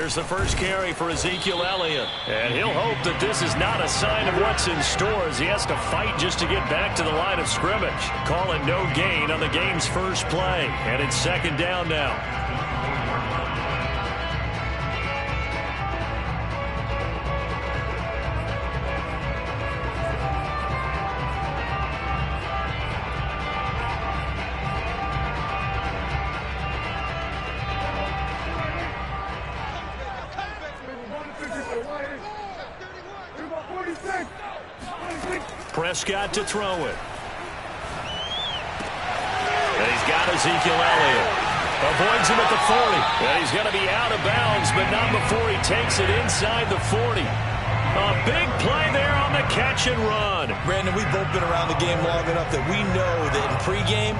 Here's the first carry for Ezekiel Elliott. And he'll hope that this is not a sign of what's in store as he has to fight just to get back to the line of scrimmage. Call it no gain on the game's first play. And it's second down now. Prescott to throw it. And he's got Ezekiel Elliott. Avoids him at the 40. And he's going to be out of bounds, but not before he takes it inside the 40. A big play there on the catch and run. Brandon, we've both been around the game long enough that we know that in pregame,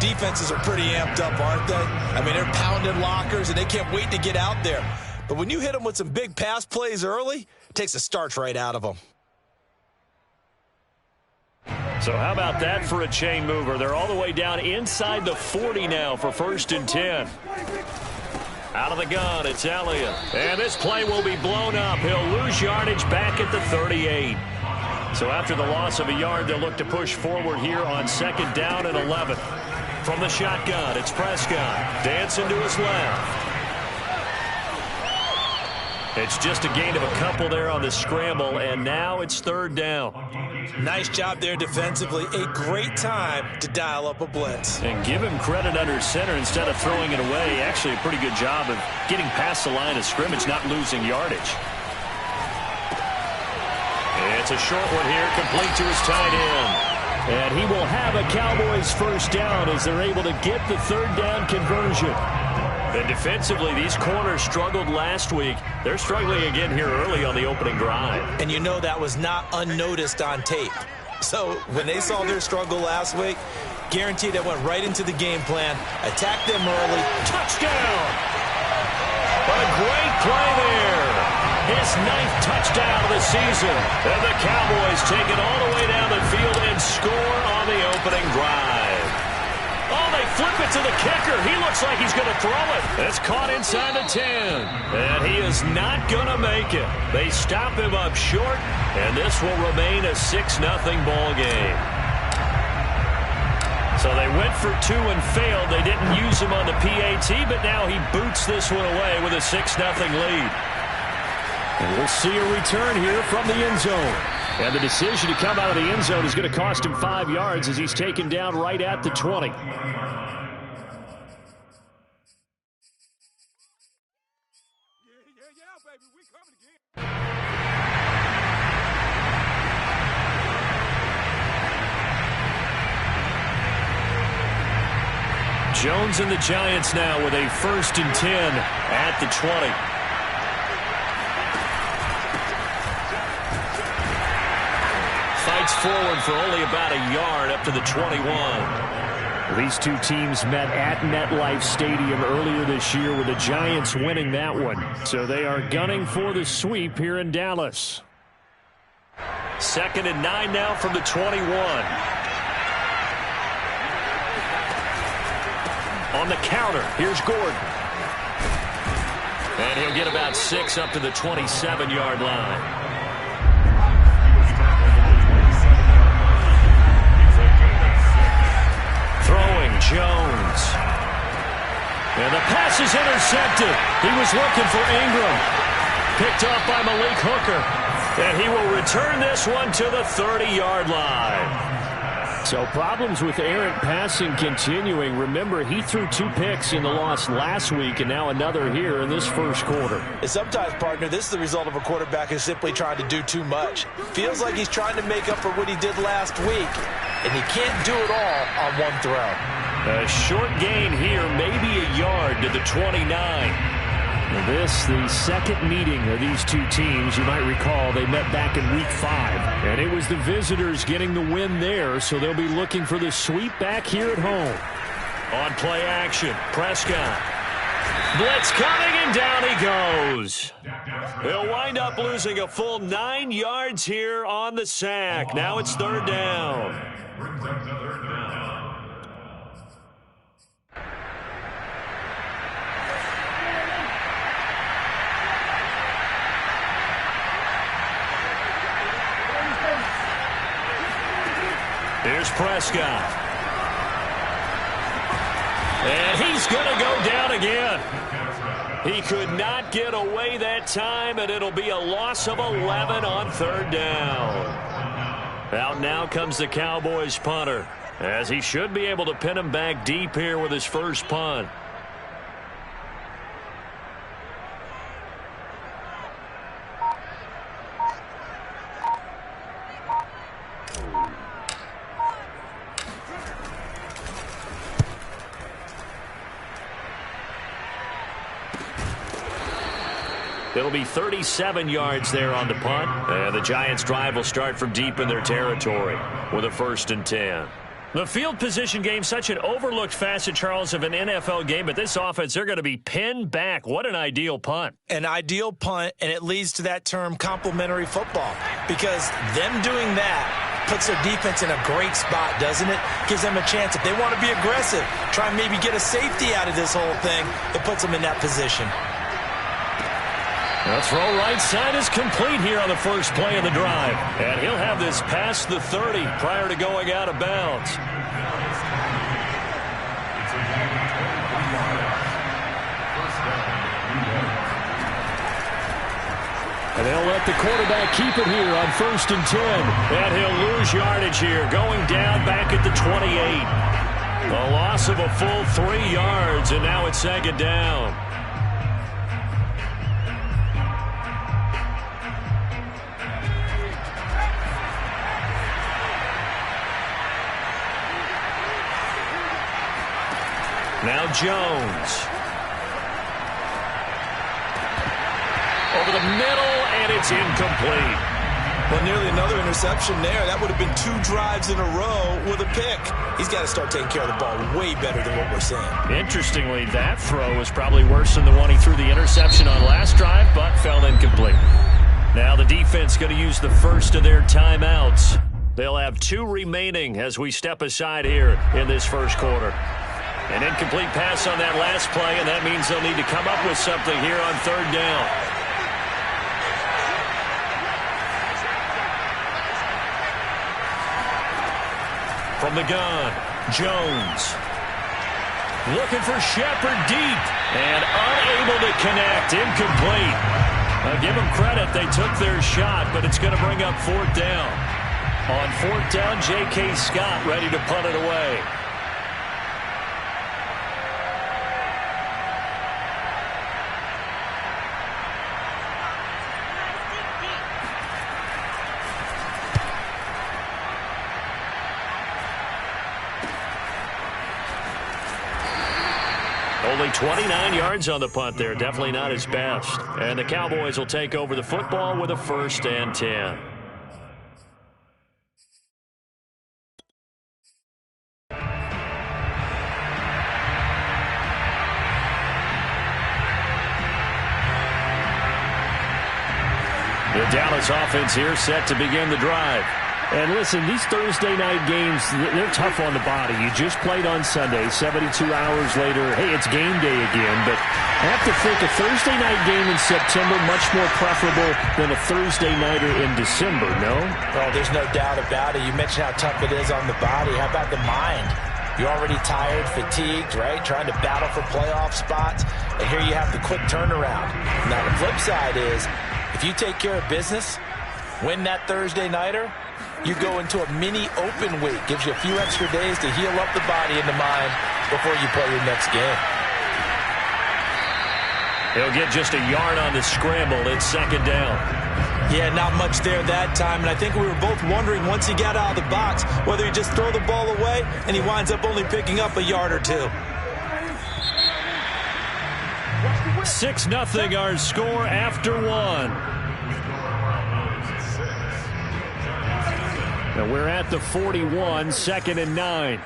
defenses are pretty amped up, aren't they? I mean, they're pounding lockers, and they can't wait to get out there. But when you hit them with some big pass plays early, it takes the starch right out of them. So how about that for a chain mover? They're all the way down inside the 40 now for 1st and 10. Out of the gun, it's Elliott. And this play will be blown up. He'll lose yardage back at the 38. So after the loss of a yard, they'll look to push forward here on 2nd down and 11. From the shotgun, it's Prescott. Dancing to his left. It's just a gain of a couple there on the scramble, and now it's 3rd down. Nice job there defensively. A great time to dial up a blitz. And give him credit under center instead of throwing it away. Actually, a pretty good job of getting past the line of scrimmage, not losing yardage. It's a short one here, complete to his tight end. And he will have a Cowboys 1st down as they're able to get the 3rd down conversion. And defensively, these corners struggled last week. They're struggling again here early on the opening drive. And you know that was not unnoticed on tape. So when they saw their struggle last week, guaranteed that went right into the game plan. Attack them early. Touchdown! A great play there. His 9th touchdown of the season. And the Cowboys take it all the way down the field and score on the opening drive. Oh, they flip it to the kicker. He looks like he's going to throw it. It's caught inside the 10. And he is not going to make it. They stop him up short, and this will remain a 6-0 ball game. So they went for 2 and failed. They didn't use him on the PAT, but now he boots this one away with a 6-0 lead. And we'll see a return here from the end zone. And the decision to come out of the end zone is going to cost him 5 yards as he's taken down right at the 20. Jones and the Giants now with a 1st and 10 at the 20. Fights forward for only about a yard up to the 21. These two teams met at MetLife Stadium earlier this year with the Giants winning that one. So they are gunning for the sweep here in Dallas. 2nd and 9 now from the 21. On the counter, here's Gordon. And he'll get about 6 up to the 27-yard line. Throwing Jones. And the pass is intercepted. He was looking for Ingram. Picked off by Malik Hooker. And he will return this one to the 30-yard line. So problems with errant passing continuing. Remember, he threw 2 picks in the loss last week and now another here in this first quarter. And sometimes, partner, this is the result of a quarterback who's simply trying to do too much. Feels like he's trying to make up for what he did last week, and he can't do it all on one throw. A short gain here, maybe a yard to the 29. This, the second meeting of these two teams. You might recall they met back in Week 5. And it was the visitors getting the win there, so they'll be looking for the sweep back here at home. On play action, Prescott. Blitz coming, and down he goes. He'll wind up losing a full 9 yards here on the sack. Now it's 3rd down. Here's Prescott. And he's going to go down again. He could not get away that time, and it'll be a loss of 11 on third down. Out now comes the Cowboys punter, as he should be able to pin him back deep here with his first punt. It'll be 37 yards there on the punt. And the Giants' drive will start from deep in their territory with a 1st and 10. The field position game, such an overlooked facet, Charles, of an NFL game. But this offense, they're going to be pinned back. What an ideal punt. An ideal punt, and it leads to that term complementary football. Because them doing that puts their defense in a great spot, doesn't it? Gives them a chance. If they want to be aggressive, try and maybe get a safety out of this whole thing, it puts them in that position. The throw right side is complete here on the first play of the drive. And he'll have this past the 30 prior to going out of bounds. And they'll let the quarterback keep it here on 1st and 10. And he'll lose yardage here, going down back at the 28. A loss of a full 3 yards, and now it's 2nd down. Now Jones. Over the middle, and it's incomplete. Well, nearly another interception there. That would have been 2 drives in a row with a pick. He's got to start taking care of the ball way better than what we're seeing. Interestingly, that throw was probably worse than the one he threw the interception on last drive, but fell incomplete. Now the defense going to use the first of their timeouts. They'll have 2 remaining as we step aside here in this first quarter. An incomplete pass on that last play, and that means they'll need to come up with something here on 3rd down. From the gun, Jones. Looking for Shepard deep, and unable to connect. Incomplete. Give them credit. They took their shot, but it's going to bring up 4th down. On 4th down, J.K. Scott ready to punt it away. Only 29 yards on the punt there. Definitely not his best. And the Cowboys will take over the football with a 1st and 10. The Dallas offense here set to begin the drive. And listen, these Thursday night games, they're tough on the body. You just played on Sunday, 72 hours later, hey, it's game day again. But I have to think a Thursday night game in September much more preferable than a Thursday nighter in December, no? Oh, there's no doubt about it. You mentioned how tough it is on the body. How about the mind? You're already tired, fatigued, right? Trying to battle for playoff spots. And here you have the quick turnaround. Now, the flip side is, if you take care of business, win that Thursday nighter, you go into a mini open week. Gives you a few extra days to heal up the body and the mind before you play your next game. He'll get just a yard on the scramble. It's 2nd down. Yeah, not much there that time. And I think we were both wondering once he got out of the box whether he just throw the ball away and he winds up only picking up a yard or 2. 6-0 our score after 1. Now we're at the 41, 2nd and 9.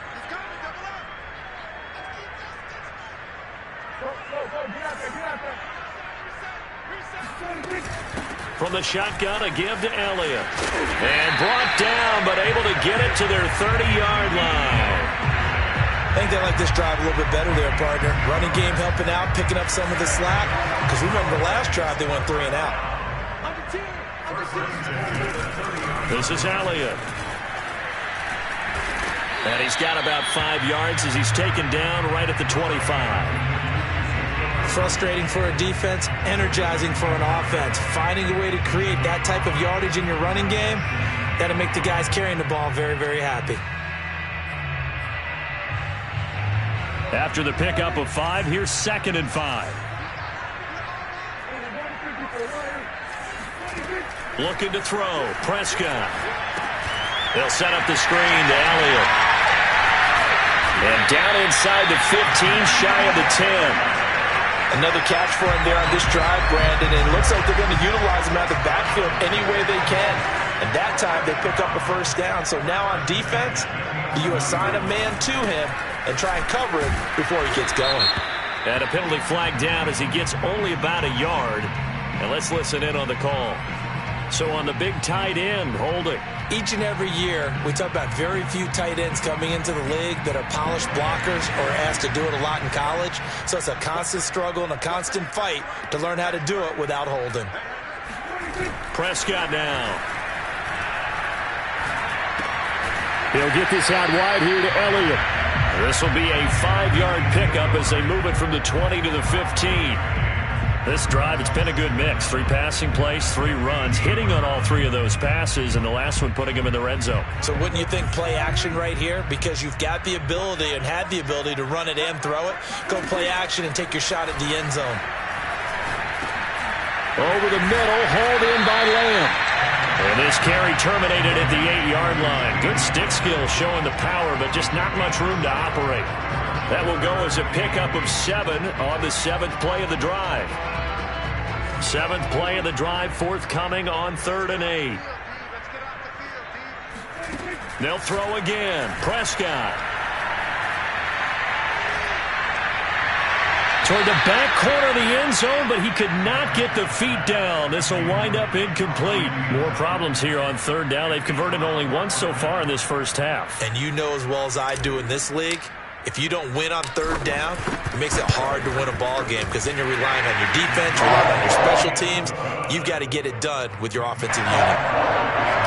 From the shotgun, a give to Elliott. And brought down, but able to get it to their 30-yard line. I think they like this drive a little bit better there, partner. Running game helping out, picking up some of the slack. Because remember the last drive, they went 3 and out. This is Elliott. And he's got about 5 yards as he's taken down right at the 25. Frustrating for a defense, energizing for an offense. Finding a way to create that type of yardage in your running game, that'll make the guys carrying the ball very, very happy. After the pickup of 5, here's 2nd and 5. Looking to throw. Prescott. They'll set up the screen to Elliott. And down inside the 15, shy of the 10. Another catch for him there on this drive, Brandon. And it looks like they're going to utilize him out of the backfield any way they can. And that time they pick up a first down. So now on defense, you assign a man to him and try and cover it before he gets going. And a penalty flag down as he gets only about a yard. And let's listen in on the call. So on the big tight end, holding. Each and every year, we talk about very few tight ends coming into the league that are polished blockers or asked to do it a lot in college. So it's a constant struggle and a constant fight to learn how to do it without holding. Prescott now. He'll get this out wide here to Elliott. This will be a 5-yard pickup as they move it from the 20 to the 15. This drive, it's been a good mix. 3 passing plays, 3 runs, hitting on all 3 of those passes, and the last one putting him in the red zone. So wouldn't you think play action right here? Because you've got the ability and had the ability to run it and throw it. Go play action and take your shot at the end zone. Over the middle, hauled in by Lamb. And this carry terminated at the 8-yard line. Good stick skill showing the power, but just not much room to operate. That will go as a pickup of 7 on the 7th play of the drive. 7th play of the drive forthcoming on 3rd and 8. They'll throw again. Prescott. Toward the back corner of the end zone, but he could not get the feet down. This will wind up incomplete. More problems here on 3rd down. They've converted only once so far in this first half. And you know as well as I do in this league, if you don't win on 3rd down, it makes it hard to win a ball game because then you're relying on your defense, you're relying on your special teams. You've got to get it done with your offensive unit.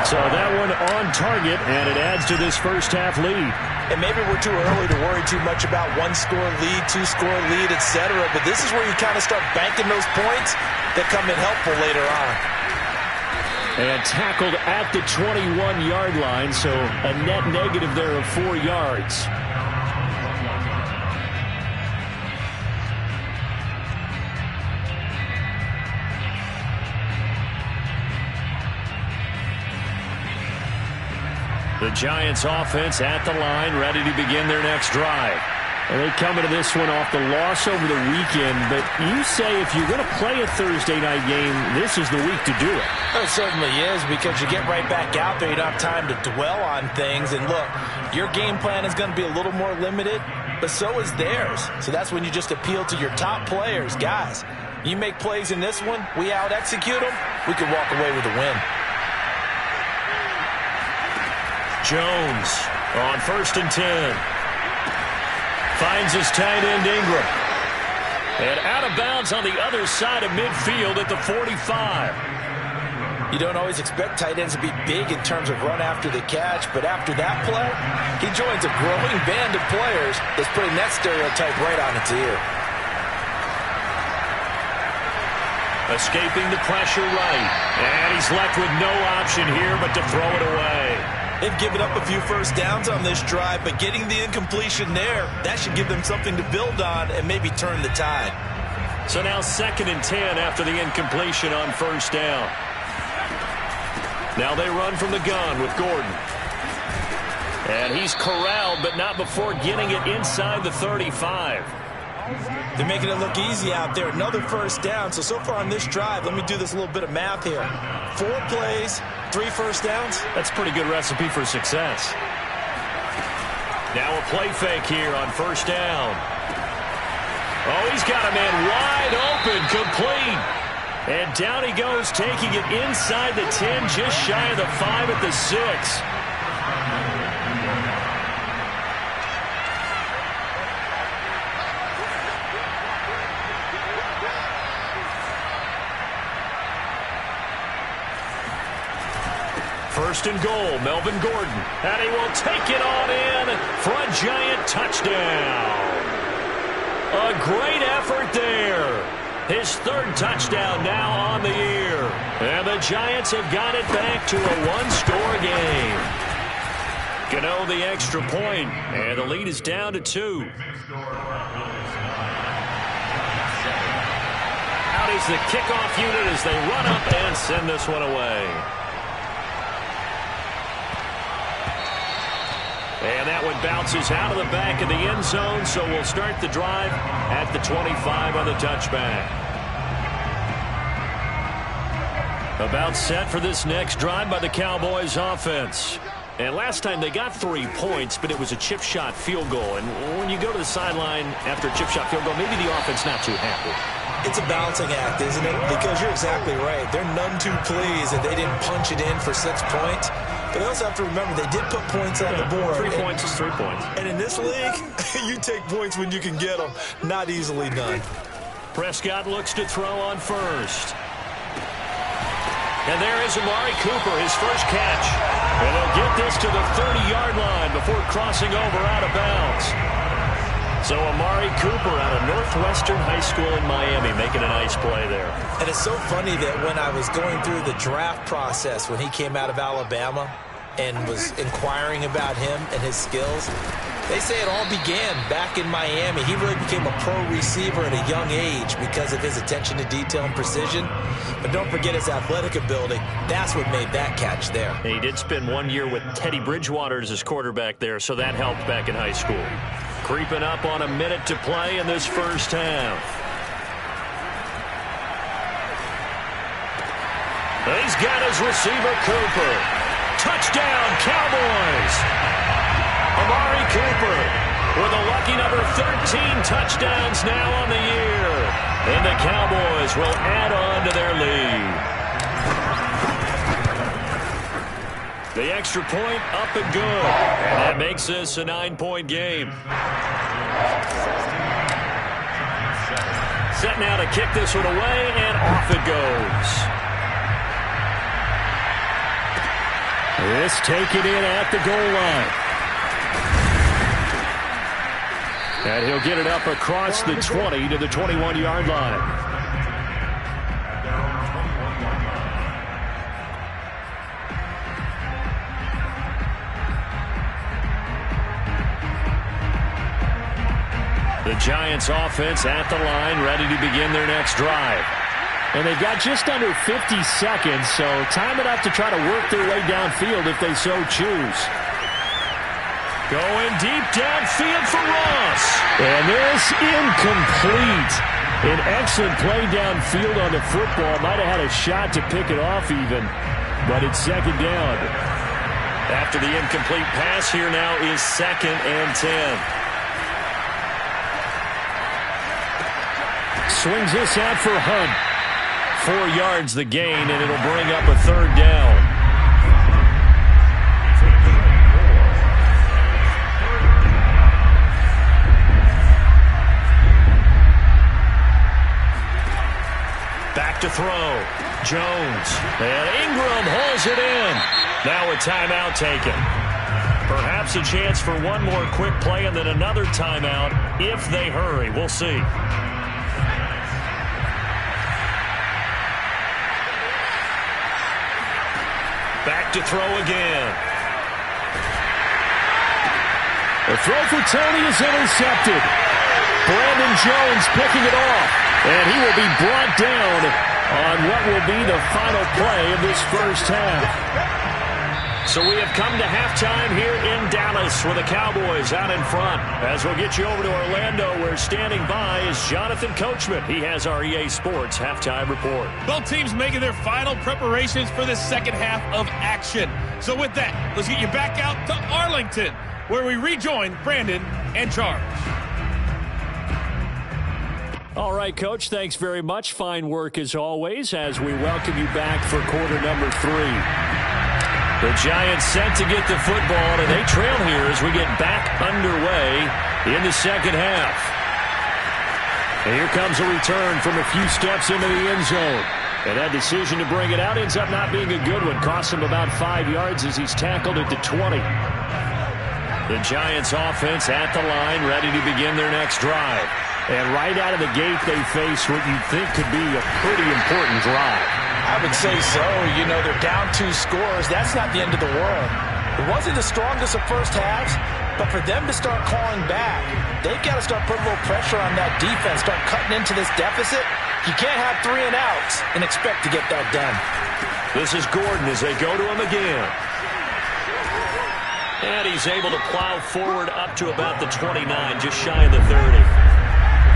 So that one on target, and it adds to this first half lead. And maybe we're too early to worry too much about 1-score lead, 2-score lead, etc. But this is where you kind of start banking those points that come in helpful later on. And tackled at the 21-yard line, so a net negative there of 4 yards. The Giants offense at the line, ready to begin their next drive. And they come into this one off the loss over the weekend, but you say if you're going to play a Thursday night game, this is the week to do it. It certainly is, because you get right back out there. You don't have time to dwell on things. And look, your game plan is going to be a little more limited, but so is theirs. So that's when you just appeal to your top players. Guys, you make plays in this one, we out-execute them, we can walk away with a win. Jones on 1st and 10. Finds his tight end Ingram. And out of bounds on the other side of midfield at the 45. You don't always expect tight ends to be big in terms of run after the catch, but after that play, he joins a growing band of players that's putting that stereotype right on its ear. Escaping the pressure right. And he's left with no option here but to throw it away. They've given up a few first downs on this drive, but getting the incompletion there, that should give them something to build on and maybe turn the tide. So now 2nd and 10 after the incompletion on 1st down. Now they run from the gun with Gordon. And he's corralled, but not before getting it inside the 35. They're making it look easy out there. Another first down. So far on this drive, let me do this little bit of math here. 4 plays, 3 first downs. That's a pretty good recipe for success. Now a play fake here on 1st down. Oh, he's got a man wide open, complete. And down he goes, taking it inside the 10, just shy of the 5 at the 6. First and goal, Melvin Gordon. And he will take it on in for a Giant touchdown. A great effort there. His third touchdown now on the year. And the Giants have got it back to a one-score game. Gano the extra point, and the lead is down to 2. Out is the kickoff unit as they run up and send this one away. And that one bounces out of the back of the end zone, so we'll start the drive at the 25 on the touchback. About set for this next drive by the Cowboys offense. And last time they got 3 points, but it was a chip shot field goal. And when you go to the sideline after a chip shot field goal, maybe the offense not too happy. It's a balancing act, isn't it? Because you're exactly right. They're none too pleased that they didn't punch it in for 6 points. But they also have to remember they did put points on the board. 3 points is 3 points. And in this league, you take points when you can get them. Not easily done. Prescott looks to throw on first. And there is Amari Cooper, his first catch. And he'll get this to the 30-yard line before crossing over out of bounds. So Amari Cooper out of Northwestern High School in Miami making a nice play there. And it's so funny that when I was going through the draft process when he came out of Alabama and was inquiring about him and his skills, they say it all began back in Miami. He really became a pro receiver at a young age because of his attention to detail and precision. But don't forget his athletic ability. That's what made that catch there. And he did spend 1 year with Teddy Bridgewater as his quarterback there, so that helped back in high school. Creeping up on a minute to play in this first half. He's got his receiver, Cooper. Touchdown, Cowboys! Amari Cooper with a lucky number 13 touchdowns now on the year. And the Cowboys will add on to their lead. The extra point up and good. And that makes this a 9-point game. Set now to kick this one away, and off it goes. This taken in at the goal line. And he'll get it up across the 20 to the 21-yard line. The Giants offense at the line, ready to begin their next drive. And they've got just under 50 seconds, so time enough to try to work their way downfield if they so choose. Going deep downfield for Ross. And this incomplete. An excellent play downfield on the football. Might have had a shot to pick it off even, but it's second down. After the incomplete pass, here now is 2nd and 10. Swings this out for Hunt. 4 yards the gain, and it'll bring up a 3rd down. Back to throw. Jones. And Ingram holds it in. Now a timeout taken. Perhaps a chance for one more quick play and then another timeout if they hurry. We'll see. Back to throw again. The throw for Tony is intercepted. Brandon Jones picking it off. And he will be brought down on what will be the final play of this first half. So we have come to halftime here in Dallas with the Cowboys out in front. As we'll get you over to Orlando, where standing by is Jonathan Coachman. He has our EA Sports halftime report. Both teams making their final preparations for the second half of action. So with that, let's get you back out to Arlington, where we rejoin Brandon and Charles. All right, Coach, thanks very much. Fine work as always as we welcome you back for quarter number 3. The Giants set to get the football, and they trail here as we get back underway in the second half. And here comes a return from a few steps into the end zone. And that decision to bring it out ends up not being a good one. Costs him about 5 yards as he's tackled at the 20. The Giants offense at the line, ready to begin their next drive. And right out of the gate, they face what you'd think could be a pretty important drive. I would say so. You know, they're down 2 scores. That's not the end of the world. It wasn't the strongest of first halves, but for them to start clawing back, they've got to start putting a little pressure on that defense, start cutting into this deficit. You can't have 3 and outs and expect to get that done. This is Gordon as they go to him again. And he's able to plow forward up to about the 29, just shy of the 30.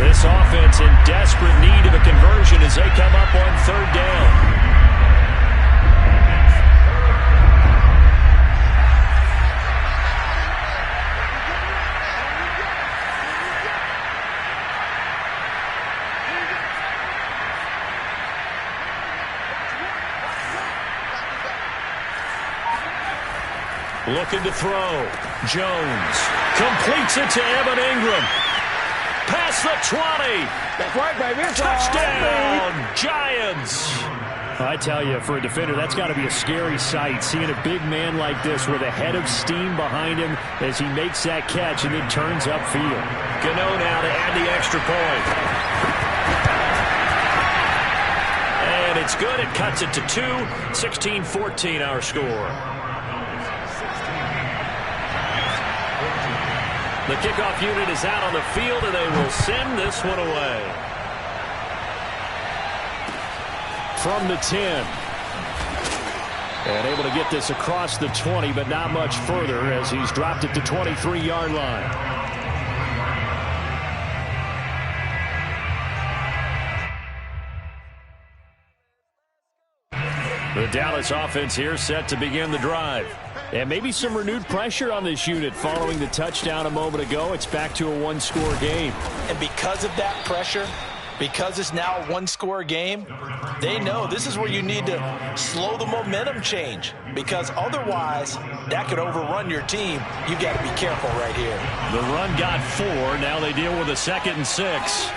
This offense in desperate need of a conversion as they come up on 3rd down. Looking to throw. Jones completes it to Evan Ingram. Past the 20. That's right, baby. Touchdown, Giants. I tell you, for a defender, that's got to be a scary sight, seeing a big man like this with a head of steam behind him as he makes that catch and then turns upfield. Gano now to add the extra point. And it's good. It cuts it to 2. 16-14 our score. The kickoff unit is out on the field, and they will send this one away. From the 10. And able to get this across the 20, but not much further as he's dropped it to 23-yard line. The Dallas offense here set to begin the drive. And maybe some renewed pressure on this unit following the touchdown a moment ago. It's back to a 1-score game. And because of that pressure, because it's now a 1-score game, they know this is where you need to slow the momentum change. Because otherwise, that could overrun your team. You've got to be careful right here. The run got 4. Now they deal with a 2nd and 6.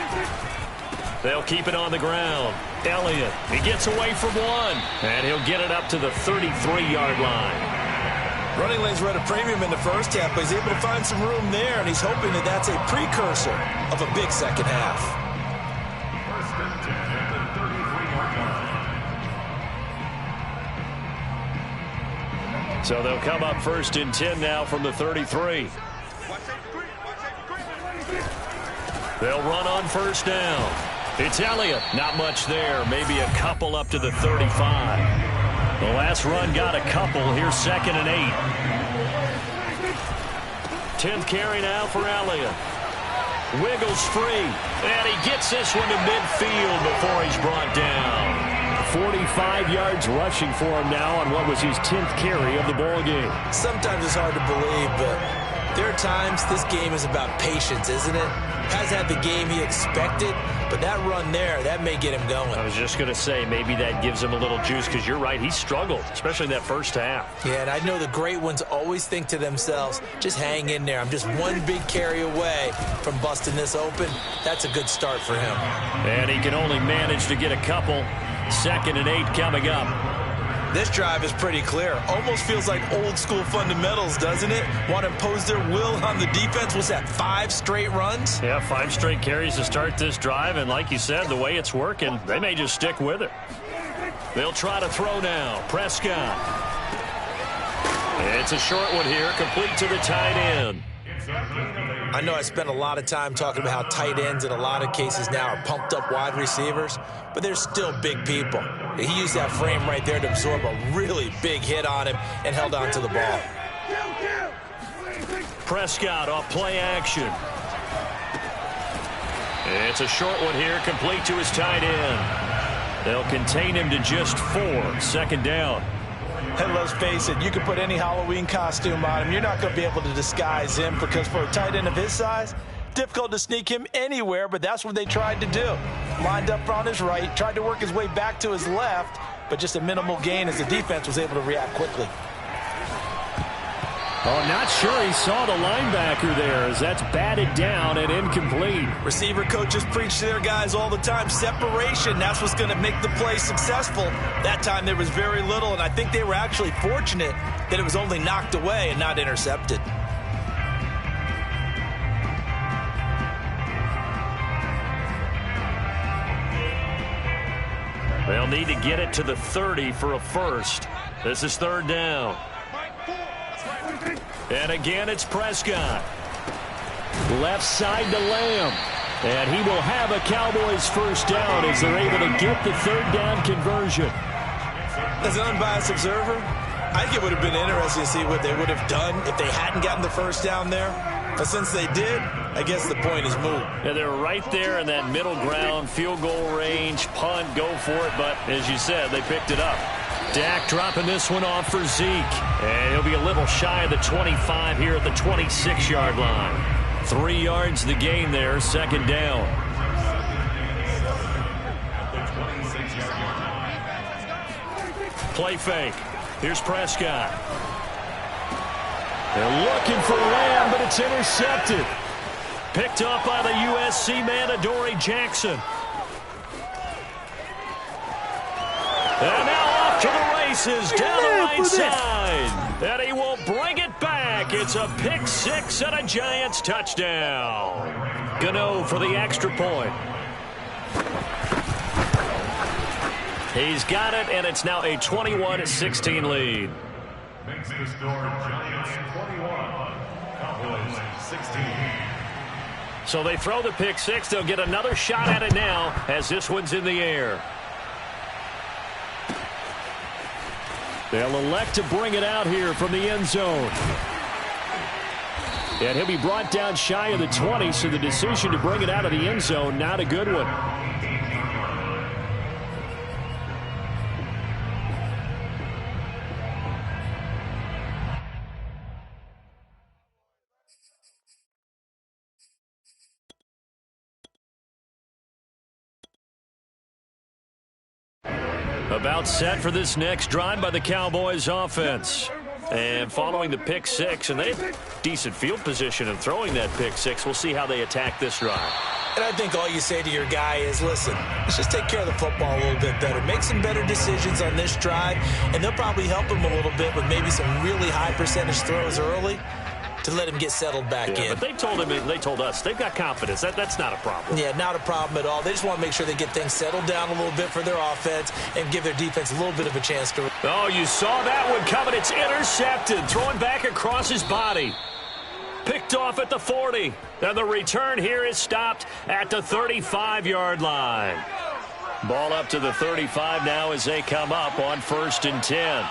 They'll keep it on the ground. Elliott, he gets away from 1. And he'll get it up to the 33-yard line. Running lanes were at a premium in the first half, but he's able to find some room there, and he's hoping that that's a precursor of a big second half. So they'll come up 1st and 10 now from the 33. They'll run on 1st down. It's Elliott. Not much there. Maybe a couple up to the 35. The last run got a couple. Here's 2nd and 8. 10th carry now for Elliott. Wiggles free. And he gets this one to midfield before he's brought down. 45 yards rushing for him now on what was his 10th carry of the ball game. Sometimes it's hard to believe, but there are times this game is about patience, isn't it? Hasn't had the game he expected, but that run there, that may get him going. I was just going to say, maybe that gives him a little juice, because you're right, he struggled, especially in that first half. Yeah, and I know the great ones always think to themselves, just hang in there. I'm just one big carry away from busting this open. That's a good start for him. And he can only manage to get a couple. 2nd and 8 coming up. This drive is pretty clear. Almost feels like old school fundamentals, doesn't it? Want to impose their will on the defense. Was that 5 straight runs? Yeah, 5 straight carries to start this drive. And like you said, the way it's working, they may just stick with it. They'll try to throw now. Prescott. It's a short one here, complete to the tight end. I know I spent a lot of time talking about how tight ends in a lot of cases now are pumped up wide receivers, but they're still big people. He used that frame right there to absorb a really big hit on him and held on to the ball. Prescott off play action. It's a short one here, complete to his tight end. They'll contain him to just 4. 2nd down. And let's face it, you can put any Halloween costume on him. You're not going to be able to disguise him, because for a tight end of his size, difficult to sneak him anywhere, but that's what they tried to do. Lined up on his right, tried to work his way back to his left, but just a minimal gain as the defense was able to react quickly. Oh, not sure he saw the linebacker there as that's batted down and incomplete. Receiver coaches preach to their guys all the time. Separation, that's what's going to make the play successful. That time there was very little, and I think they were actually fortunate that it was only knocked away and not intercepted. They'll need to get it to the 30 for a first. This is third down. And again, it's Prescott. Left side to Lamb. And he will have a Cowboys first down as they're able to get the third down conversion. As an unbiased observer, I think it would have been interesting to see what they would have done if they hadn't gotten the first down there. But since they did, I guess the point is moot. Yeah, they're right there in that middle ground, field goal range, punt, go for it. But as you said, they picked it up. Dak dropping this one off for Zeke. And he'll be a little shy of the 25 here at the 26-yard line. 3 yards the gain there, second down. Play fake. Here's Prescott. They're looking for Lamb, but it's intercepted. Picked up by the USC man, Adoree Jackson. And now off to the races down the right side. And he will bring it back. It's a pick six and a Giants touchdown. Gano for the extra point. He's got it, and it's now a 21-16 lead. Makes the score Giants 21, Cowboys 16. So they throw the pick six. They'll get another shot at it now as this one's in the air. They'll elect to bring it out here from the end zone. And he'll be brought down shy of the 20, so the decision to bring it out of the end zone, not a good one. About set for this next drive by the Cowboys offense. And following the pick six, and they have decent field position of throwing that pick six. We'll see how they attack this drive. And I think all you say to your guy is, listen, let's just take care of the football a little bit better. Make some better decisions on this drive, and they'll probably help him a little bit with maybe some really high percentage throws early to let him get settled back in. But they told us they've got confidence. That's not a problem. Yeah, not a problem at all. They just want to make sure they get things settled down a little bit for their offense and give their defense a little bit of a chance to. Oh, you saw that one coming. It's intercepted. Throwing back across his body. Picked off at the 40. And the return here is stopped at the 35-yard line. Ball up to the 35 now as they come up on 1st and 10.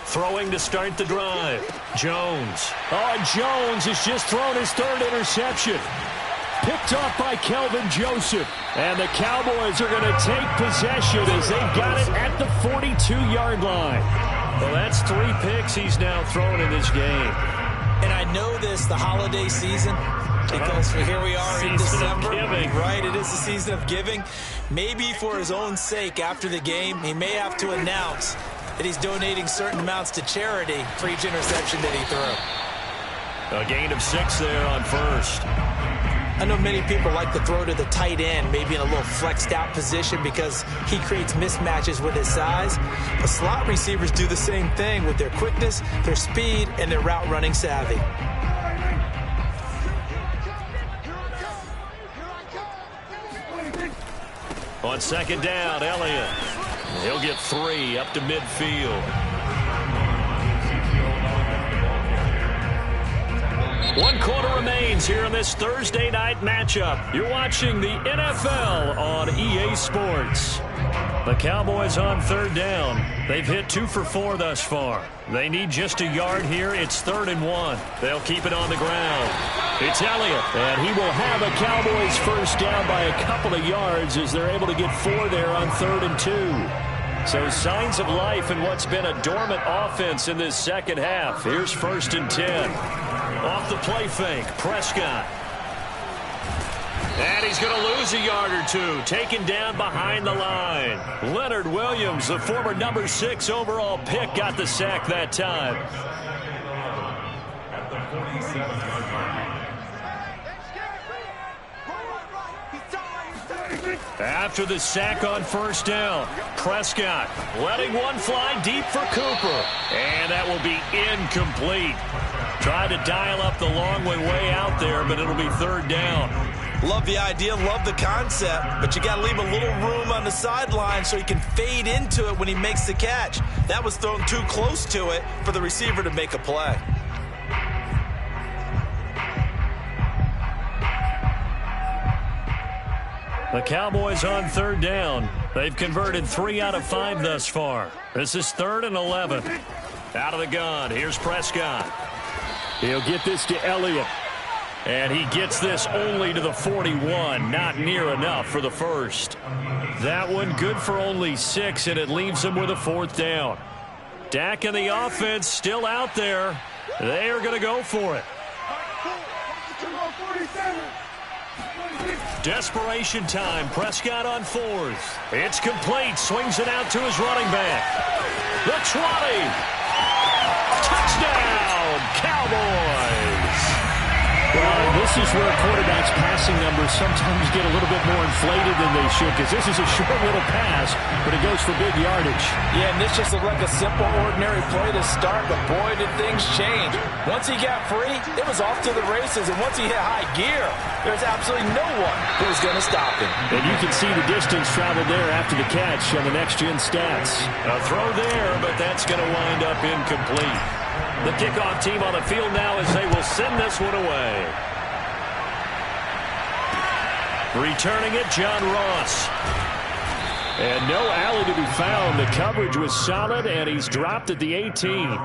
Throwing to start the drive. Jones. Oh, and Jones has just thrown his third interception. Picked off by Kelvin Joseph. And the Cowboys are going to take possession as they've got it at the 42-yard line. Well, that's 3 picks he's now thrown in this game. And I know this, the holiday season, because here we are in December. Right, it is the season of giving. Maybe for his own sake after the game, he may have to announce that he's donating certain amounts to charity for each interception that he threw. A gain of 6 there on first. I know many people like to throw to the tight end, maybe in a little flexed out position because he creates mismatches with his size. But slot receivers do the same thing with their quickness, their speed, and their route running savvy. On second down, Elliott. He'll get 3 up to midfield. 1 quarter remains here in this Thursday night matchup. You're watching the NFL on EA Sports. The Cowboys on 3rd down. They've hit 2 for 4 thus far. They need just a yard here. It's 3rd and 1. They'll keep it on the ground. It's Elliott, and he will have a Cowboys first down by a couple of yards as they're able to get 4 there on 3rd and 2. So signs of life in what's been a dormant offense in this second half. Here's 1st and 10. Off the play fake, Prescott. And he's going to lose a yard or two, taken down behind the line. Leonard Williams, the former number 6 overall pick, got the sack that time. At the 47-yard line. After the sack on first down, Prescott letting one fly deep for Cooper. And that will be incomplete. Tried to dial up the long way out there, but it'll be third down. Love the idea, love the concept, but you got to leave a little room on the sideline so he can fade into it when he makes the catch. That was thrown too close to it for the receiver to make a play. The Cowboys on third down. They've converted 3 out of 5 thus far. This is 3rd and 11. Out of the gun, here's Prescott. He'll get this to Elliott. And he gets this only to the 41. Not near enough for the first. That one good for only 6, and it leaves him with a 4th down. Dak and the offense still out there. They are going to go for it. Desperation time. Prescott on 4th. It's complete. Swings it out to his running back. The 20. Touchdown, Cowboys. Well, this is where quarterbacks' passing numbers sometimes get a little bit more inflated than they should, because this is a short little pass, but it goes for big yardage. Yeah, and this just looked like a simple, ordinary play to start, but boy, did things change. Once he got free, it was off to the races, and once he hit high gear, there's absolutely no one who was going to stop him. And you can see the distance traveled there after the catch on the next-gen stats. A throw there, but that's going to wind up incomplete. The kickoff team on the field now as they will send this one away. Returning it, John Ross. And no alley to be found. The coverage was solid, and he's dropped at the 18.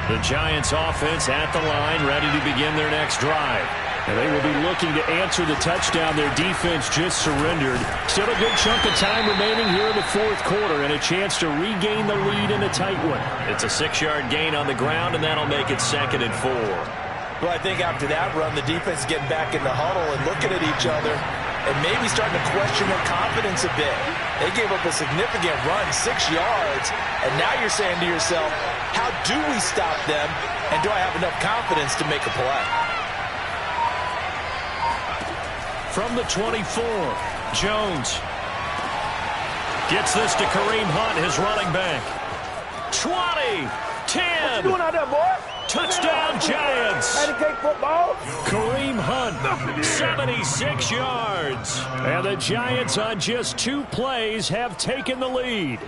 The Giants offense at the line, ready to begin their next drive. And they will be looking to answer the touchdown their defense just surrendered. Still a good chunk of time remaining here in the 4th quarter, and a chance to regain the lead in a tight one. It's a 6-yard gain on the ground, and that'll make it 2nd and 4. Well, I think after that run, the defense is getting back in the huddle and looking at each other and maybe starting to question their confidence a bit. They gave up a significant run, 6 yards, and now you're saying to yourself, how do we stop them, and do I have enough confidence to make a play? From the 24, Jones gets this to Kareem Hunt, his running back. 20, 10. What you doing out there, boy? Touchdown, Giants. Pancake football. Kareem Hunt, 76 yards. And the Giants on just 2 plays have taken the lead.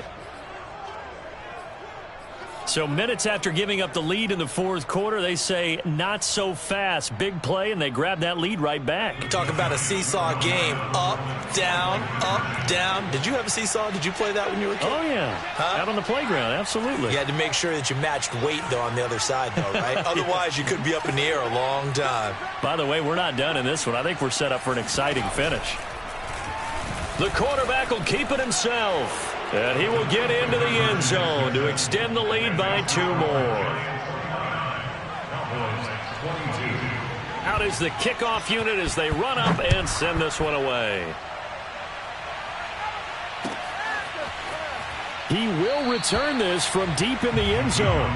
So minutes after giving up the lead in the 4th quarter, they say not so fast. Big play, and they grab that lead right back. Talk about a seesaw game. Up, down, up, down. Did you have a seesaw? Did you play that when you were a kid? Oh, yeah. Huh? Out on the playground, absolutely. You had to make sure that you matched weight, though, on the other side, though, right? Otherwise, you could be up in the air a long time. By the way, we're not done in this one. I think we're set up for an exciting finish. The quarterback will keep it himself. And he will get into the end zone to extend the lead by 2 more. Out is the kickoff unit as they run up and send this one away. He will return this from deep in the end zone.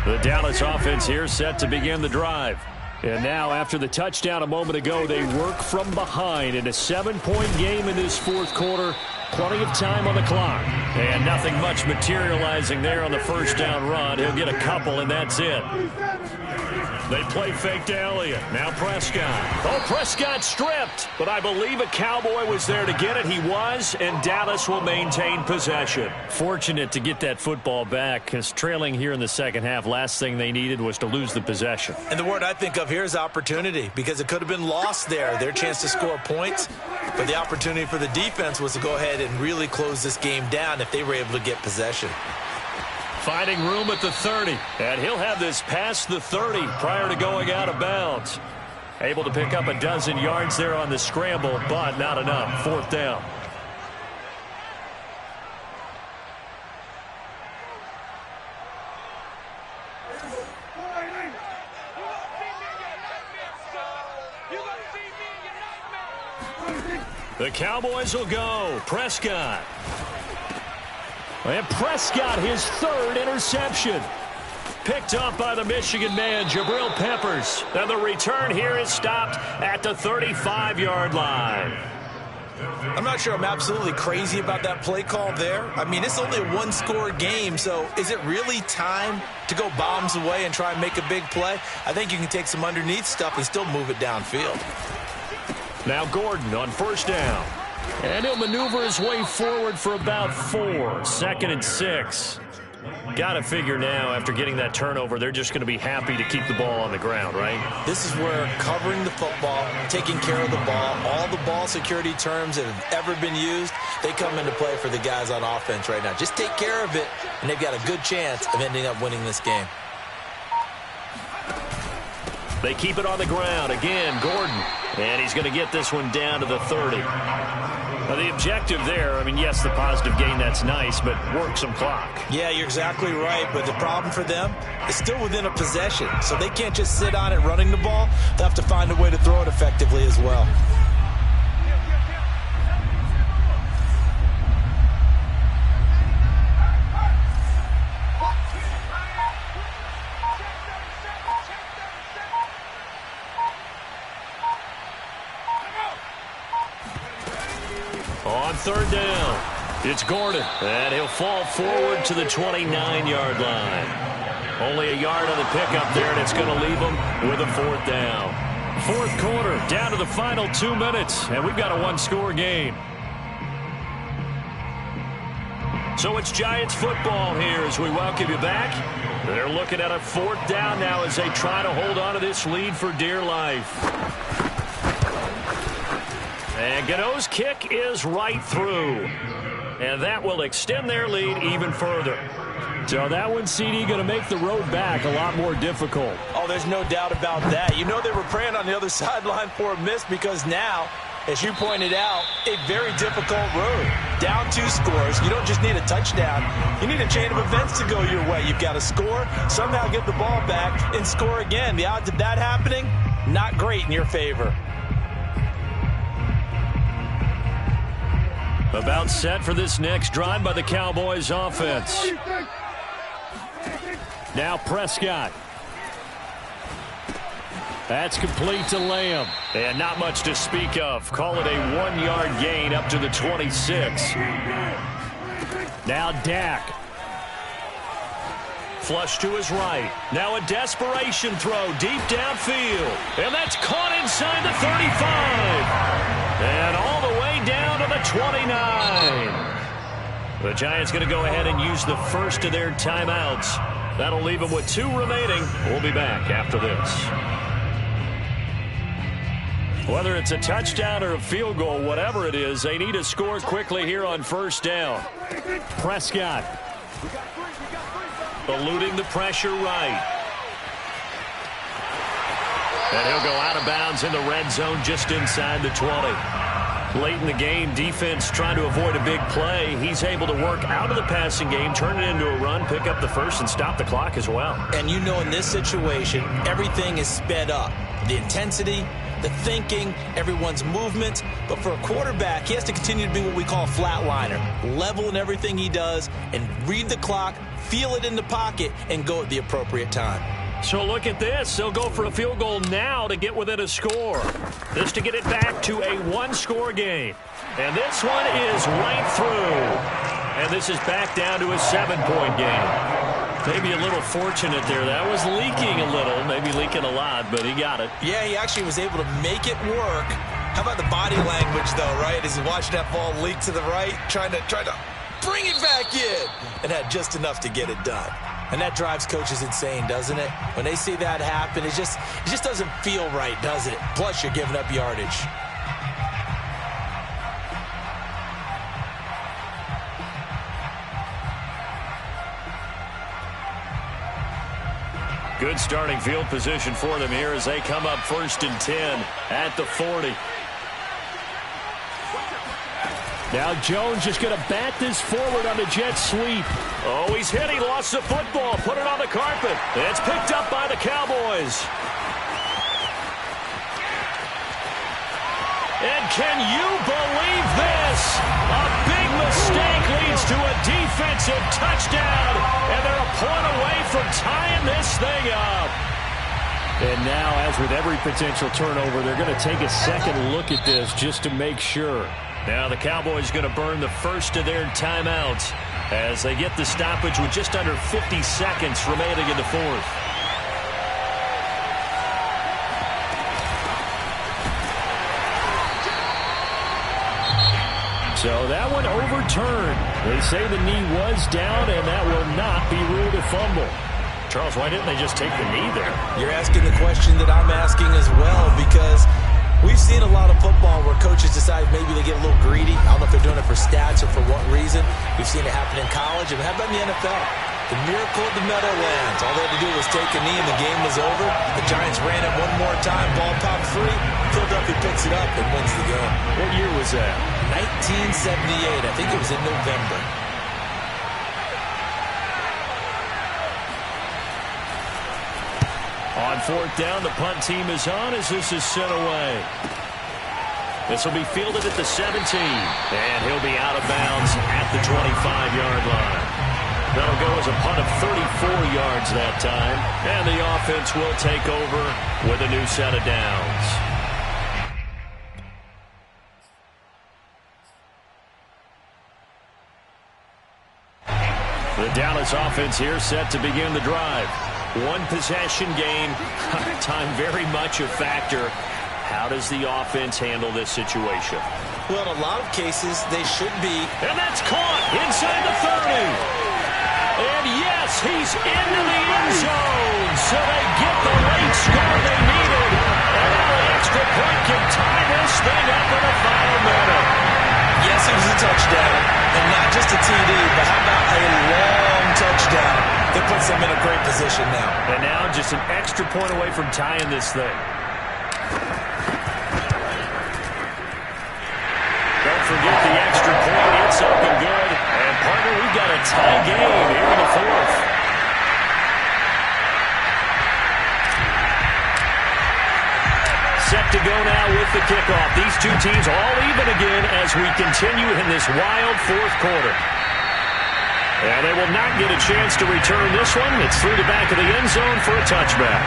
The Dallas offense here set to begin the drive. And now, after the touchdown a moment ago, they work from behind in a 7-point game in this 4th quarter. Plenty of time on the clock. And nothing much materializing there on the first down run. He'll get a couple, and that's it. They play fake to Elliott. Now Prescott. Oh, Prescott stripped. But I believe a Cowboy was there to get it. He was, and Dallas will maintain possession. Fortunate to get that football back, because trailing here in the second half, last thing they needed was to lose the possession. And the word I think of here is opportunity, because it could have been lost there. Their chance to score points, but the opportunity for the defense was to go ahead and really close this game down if they were able to get possession. Finding room at the 30. And he'll have this past the 30 prior to going out of bounds. Able to pick up a dozen yards there on the scramble, but not enough. 4th down. The Cowboys will go. Prescott. And Prescott, his 3rd interception. Picked up by the Michigan man, Jabril Peppers. And the return here is stopped at the 35-yard line. I'm not sure I'm absolutely crazy about that play call there. I mean, it's only a one-score game, so is it really time to go bombs away and try and make a big play? I think you can take some underneath stuff and still move it downfield. Now Gordon on 1st down. And he'll maneuver his way forward for about 4. 2nd and 6. Got to figure now, after getting that turnover, they're just going to be happy to keep the ball on the ground, right? This is where covering the football, taking care of the ball, all the ball security terms that have ever been used, they come into play for the guys on offense right now. Just take care of it, and they've got a good chance of ending up winning this game. They keep it on the ground. Again, Gordon. And he's going to get this one down to the 30. Now, the objective there, I mean, yes, the positive gain, that's nice, but work some clock. Yeah, you're exactly right. But the problem for them is still within a possession. So they can't just sit on it running the ball. They'll have to find a way to throw it effectively as well. On 3rd down, it's Gordon, and he'll fall forward to the 29-yard line. Only a yard on the pickup there, and it's going to leave him with a 4th down. 4th quarter, down to the final 2 minutes, and we've got a one-score game. So it's Giants football here as we welcome you back. They're looking at a 4th down now as they try to hold on to this lead for dear life. And Gano's kick is right through. And that will extend their lead even further. So that one, CD, going to make the road back a lot more difficult. Oh, there's no doubt about that. You know they were praying on the other sideline for a miss because now, as you pointed out, a very difficult road. Down 2 scores. You don't just need a touchdown. You need a chain of events to go your way. You've got to score, somehow get the ball back, and score again. The odds of that happening, not great in your favor. About set for this next drive by the Cowboys offense. Now Prescott. That's complete to Lamb. And not much to speak of. Call it a 1-yard gain up to the 26. Now Dak. Flush to his right. Now a desperation throw deep downfield. And that's caught inside the 35. And all the way down to the 29. The Giants going to go ahead and use the first of their timeouts. That'll leave them with 2 remaining. We'll be back after this. Whether it's a touchdown or a field goal, whatever it is, they need to score quickly here on 1st down. Prescott. Eluding the pressure right. And he'll go out of bounds in the red zone just inside the 20. Late in the game, defense trying to avoid a big play. He's able to work out of the passing game, turn it into a run, pick up the first, and stop the clock as well. And you know in this situation, everything is sped up. The intensity, the thinking, everyone's movement. But for a quarterback, he has to continue to be what we call a flatliner. Level in everything he does and read the clock, feel it in the pocket, and go at the appropriate time. So look at this. They'll go for a field goal now to get within a score. This to get it back to a 1-score game. And this one is right through. And this is back down to a 7-point game. Maybe a little fortunate there. That was leaking a little, maybe leaking a lot, but he got it. Yeah, he actually was able to make it work. How about the body language, though, right? As he watched that ball leak to the right, trying to bring it back in, and had just enough to get it done. And that drives coaches insane, doesn't it? When they see that happen, it just doesn't feel right, does it? Plus, you're giving up yardage. Good starting field position for them here as they come up 1st and 10 at the 40. Now Jones just going to bat this forward on the jet sweep. Oh, he's hit. He lost the football. Put it on the carpet. It's picked up by the Cowboys. And can you believe this? A big mistake leads to a defensive touchdown. And they're a point away from tying this thing up. And now, as with every potential turnover, they're going to take a second look at this just to make sure. Now the Cowboys going to burn the first of their timeouts as they get the stoppage with just under 50 seconds remaining in the fourth. So that one overturned. They say the knee was down, and that will not be ruled a fumble. Charles, why didn't they just take the knee there? You're asking the question that I'm asking as well, because we've seen a lot of football where coaches decide maybe they get a little greedy. I don't know if they're doing it for stats or for what reason. We've seen it happen in college, and how about in the NFL? The miracle of the Meadowlands. All they had to do was take a knee, and the game was over. The Giants ran it one more time. Ball popped free. Philadelphia picks it up and wins the game. What year was that? 1978. I think it was in November. On 4th down, the punt team is on as this is sent away. This will be fielded at the 17. And he'll be out of bounds at the 25-yard line. That'll go as a punt of 34 yards that time. And the offense will take over with a new set of downs. The Dallas offense here set to begin the drive. One possession game. Time very much a factor. How does the offense handle this situation? Well, in a lot of cases, they should be. And that's caught inside the 30. And yes, he's into the end zone. So they get the late score they needed. And now the extra point can tie this thing up in the final minute. Yes, it was a touchdown. And not just a TD, but how about a long touchdown that puts them in a great position now. And now just an extra point away from tying this thing. Don't forget the extra point. It's up and good. And, partner, we've got a tie game here in the fourth. Set to go now with the kickoff. These two teams all even again as we continue in this wild fourth quarter. And they will not get a chance to return this one. It's through the back of the end zone for a touchback.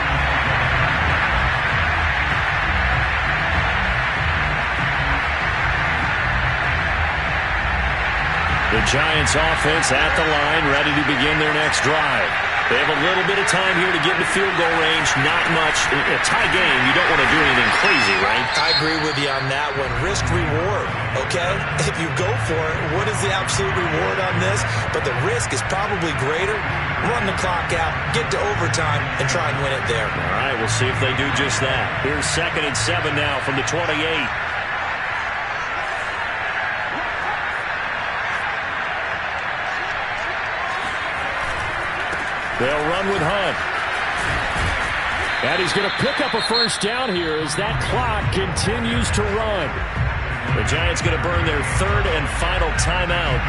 The Giants offense at the line, ready to begin their next drive. They have a little bit of time here to get into field goal range. Not much. In a tie game, you don't want to do anything crazy, right? I agree with you on that one. Risk-reward, okay? If you go for it, what is the absolute reward on this? But the risk is probably greater. Run the clock out, get to overtime, and try and win it there. All right, we'll see if they do just that. Here's 2nd and 7 now from the 28. They'll run with Hunt. And he's going to pick up a first down here as that clock continues to run. The Giants going to burn their 3rd and final timeout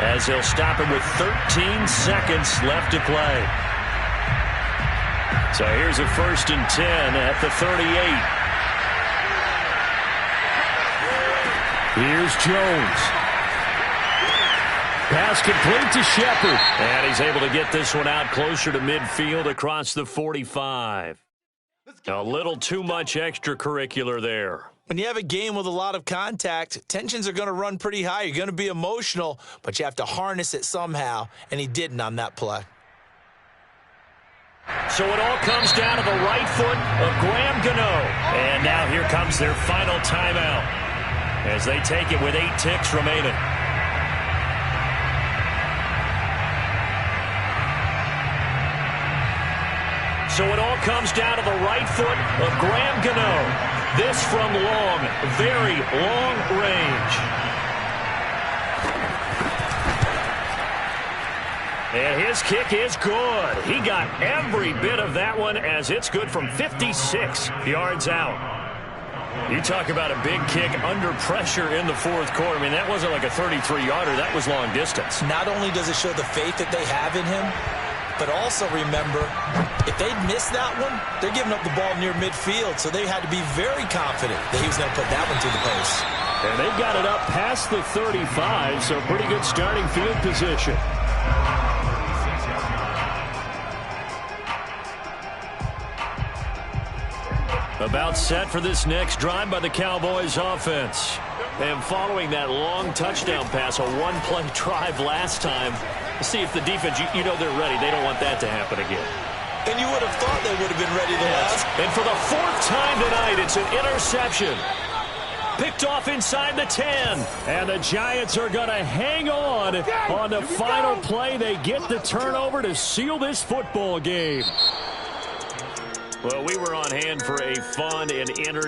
as they'll stop him with 13 seconds left to play. So here's a 1st and 10 at the 38. Here's Jones. Pass complete to Shepard. And he's able to get this one out closer to midfield across the 45. A little too much extracurricular there. When you have a game with a lot of contact, tensions are going to run pretty high. You're going to be emotional, but you have to harness it somehow, and he didn't on that play. So it all comes down to the right foot of Graham Gano. And now here comes their final timeout as they take it with 8 ticks remaining. So it all comes down to the right foot of Graham Gano. This from long, very long range. And his kick is good. He got every bit of that one as it's good from 56 yards out. You talk about a big kick under pressure in the fourth quarter. I mean, that wasn't like a 33-yarder. That was long distance. Not only does it show the faith that they have in him, but also remember, if they'd missed that one, they're giving up the ball near midfield, so they had to be very confident that he was going to put that one through the post. And they've got it up past the 35, so pretty good starting field position. About set for this next drive by the Cowboys offense. And following that long touchdown pass, a one-play drive last time, see if the defense, you know they're ready. They don't want that to happen again. And you would have thought they would have been ready the last. And for the fourth time tonight, it's an interception. Picked off inside the 10. And the Giants are going to hang on the final play. They get the turnover to seal this football game. Well, we were on hand for a fun and entertaining